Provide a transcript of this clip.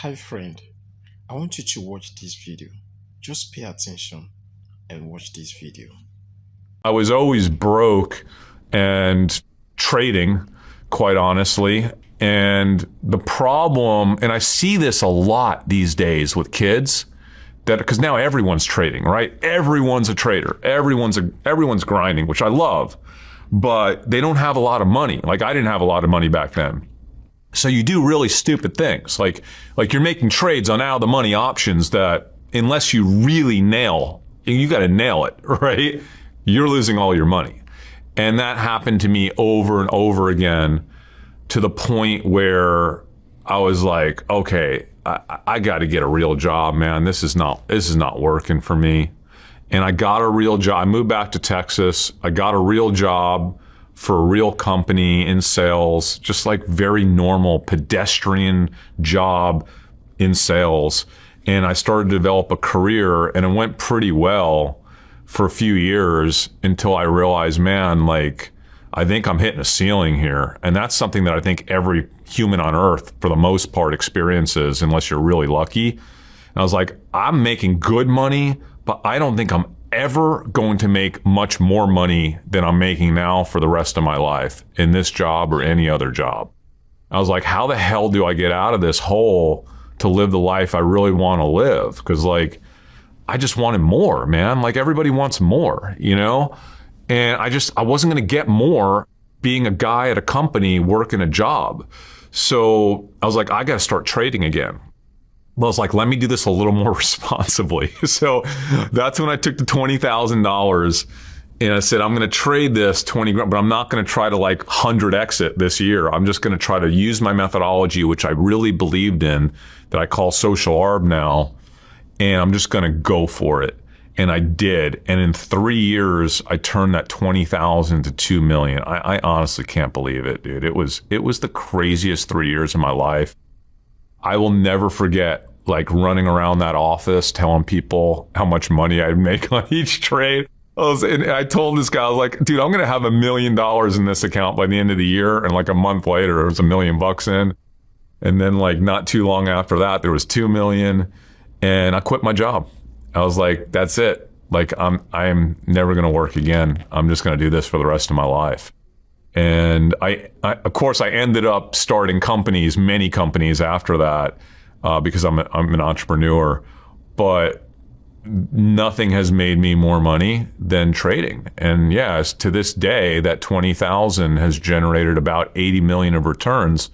Hi friend, I want you to watch this video. Just pay attention and watch this video. I was always broke and trading, quite honestly. And the problem, and I see this a lot these days with kids, that because now everyone's trading, right? Everyone's a trader. Everyone's grinding, which I love, but they don't have a lot of money. Like I didn't have a lot of money back then. So you do really stupid things. Like you're making trades on out of the money options that unless you really nail, you got to nail it, right? You're losing all your money. And that happened to me over and over again to the point where I was like, okay, I got to get a real job, man. This is not working for me. And I got a real job. I moved back to Texas. I got a real job for a real company in sales, just like very normal pedestrian job in sales. And I started to develop a career and it went pretty well for a few years until I realized, man, like, I think I'm hitting a ceiling here. And that's something that I think every human on earth, for the most part, experiences unless you're really lucky. And I was like, I'm making good money, but I don't think I'm ever going to make much more money than I'm making now for the rest of my life in this job or any other job. I was like, how the hell do I get out of this hole to live the life I really want to live? Because like, I just wanted more, man. Like everybody wants more, you know? And I wasn't going to get more being a guy at a company working a job. So I was like, I got to start trading again. Well, I was like, let me do this a little more responsibly. So that's when I took the $20,000 and I said, I'm going to trade this 20 grand, but I'm not going to try to like 100x it this year. I'm just going to try to use my methodology, which I really believed in, that I call social arb now. And I'm just going to go for it. And I did. And in 3 years, I turned that 20,000 to 2 million. I honestly can't believe it, dude. It was the craziest 3 years of my life. I will never forget like running around that office telling people how much money I'd make on each trade. And I told this guy, I was like, dude, I'm going to have $1 million in this account by the end of the year. And like a month later, it was $1 million in. And then like not too long after that, there was 2 million. And I quit my job. I was like, that's it. Like I'm never going to work again. I'm just going to do this for the rest of my life. And I of course, I ended up starting companies, many companies after that, because I'm an entrepreneur. But nothing has made me more money than trading. And yes, to this day, that 20,000 has generated about 80 million of returns